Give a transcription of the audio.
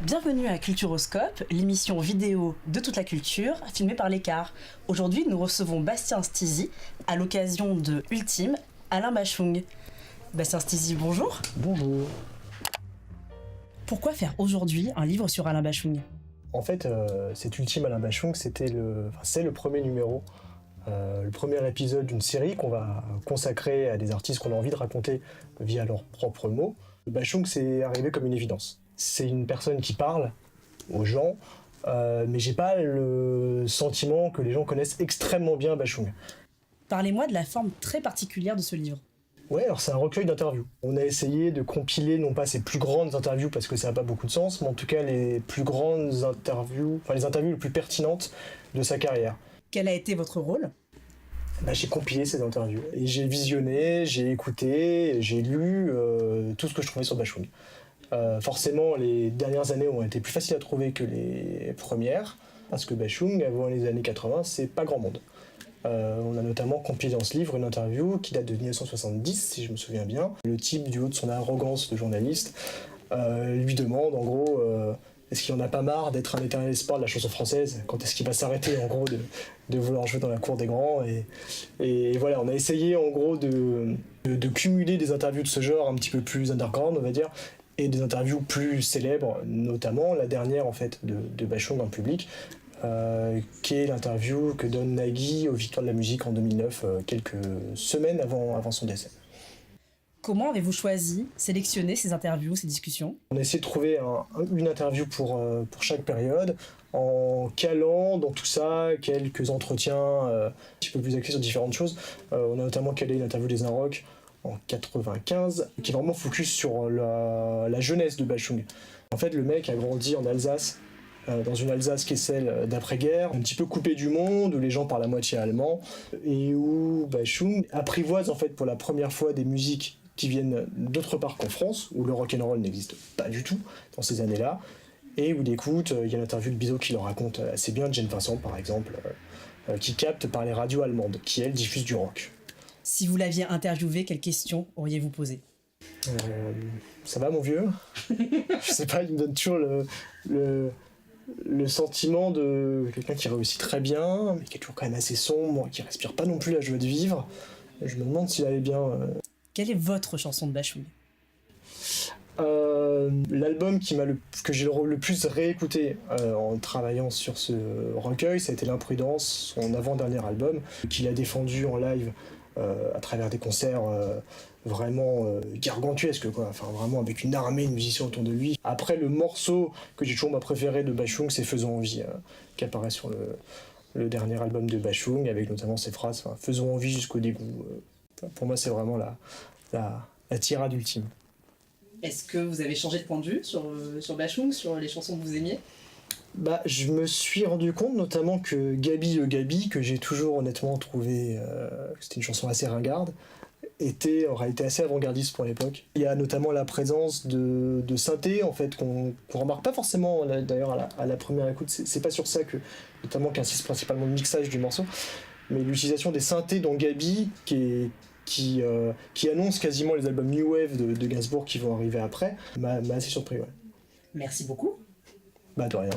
Bienvenue à Culturoscope, l'émission vidéo de toute la culture, filmée par l'Écart. Aujourd'hui, nous recevons Bastien Stizy, à l'occasion de Ultime, Alain Bachung. Bastien Stizy, bonjour. Bonjour. Pourquoi faire aujourd'hui un livre sur Alain Bachung ? En fait, cet Ultime Alain Bachung, c'est le premier numéro, le premier épisode d'une série qu'on va consacrer à des artistes qu'on a envie de raconter via leurs propres mots. Bachung, c'est arrivé comme une évidence. C'est une personne qui parle aux gens, mais j'ai pas le sentiment que les gens connaissent extrêmement bien Bachung. Parlez-moi de la forme très particulière de ce livre. Ouais, alors c'est un recueil d'interviews. On a essayé de compiler non pas ses plus grandes interviews parce que ça n'a pas beaucoup de sens, mais en tout cas les plus grandes interviews, les interviews les plus pertinentes de sa carrière. Quel a été votre rôle ? J'ai compilé ces interviews et j'ai visionné, j'ai écouté, j'ai lu tout ce que je trouvais sur Bachung. Forcément, les dernières années ont été plus faciles à trouver que les premières, parce que Bachung, avant les années 80, c'est pas grand monde. On a notamment compilé dans ce livre une interview qui date de 1970, si je me souviens bien. Le type, du haut de son arrogance de journaliste, lui demande en gros est-ce qu'il en a pas marre d'être un éternel espoir de la chanson française ? Quand est-ce qu'il va s'arrêter en gros de vouloir jouer dans la cour des grands ? Et voilà, on a essayé en gros de cumuler des interviews de ce genre un petit peu plus underground, on va dire, et des interviews plus célèbres, notamment la dernière en fait de Bachung en public, qui est l'interview que donne Nagui aux Victoires de la musique en 2009, quelques semaines avant son décès. Comment avez-vous choisi, sélectionné ces interviews, ces discussions ? On a essayé de trouver une interview pour chaque période, en calant dans tout ça quelques entretiens un petit peu plus axés sur différentes choses. On a notamment calé une interview des Inrocks en 95, qui est vraiment focus sur la jeunesse de Bachung. En fait, le mec a grandi en Alsace, dans une Alsace qui est celle d'après-guerre, un petit peu coupée du monde, où les gens parlent à moitié allemand, et où Bachung apprivoise en fait pour la première fois des musiques qui viennent d'autre part qu'en France, où le rock'n'roll n'existe pas du tout dans ces années-là, et où il écoute, il y a l'interview de Bizot qui le raconte assez bien, Jane Vincent par exemple, qui capte par les radios allemandes, qui elles diffusent du rock. Si vous l'aviez interviewé, quelles questions auriez-vous posées ? Ça va mon vieux ? Je sais pas, il me donne toujours le sentiment de quelqu'un qui réussit très bien, mais qui est toujours quand même assez sombre, qui respire pas non plus la joie de vivre. Je me demande s'il allait bien. Quelle est votre chanson de Bachung ? L'album que j'ai le plus réécouté en travaillant sur ce recueil, ça a été L'Imprudence, son avant-dernier album, qu'il a défendu en live à travers des concerts vraiment gargantuesques, quoi. Enfin, vraiment avec une armée de musiciens autour de lui. Après, le morceau que j'ai toujours préféré de Bachung, c'est Faisons envie, qui apparaît sur le dernier album de Bachung, avec notamment ces phrases, Faisons envie jusqu'au dégoût. Pour moi, c'est vraiment la tirade ultime. Est-ce que vous avez changé de point de vue sur Bachung, sur les chansons que vous aimiez ? Je me suis rendu compte notamment que Gabi, que j'ai toujours honnêtement trouvé, c'était une chanson assez ringarde, était en réalité assez avant-gardiste pour l'époque. Il y a notamment la présence de synthé en fait qu'on remarque pas forcément d'ailleurs à la première écoute. C'est pas sur ça notamment qu'insiste principalement le mixage du morceau, mais l'utilisation des synthés dans Gabi qui annonce quasiment les albums New Wave de Gainsbourg qui vont arriver après, m'a assez surpris. Ouais. Merci beaucoup. De rien.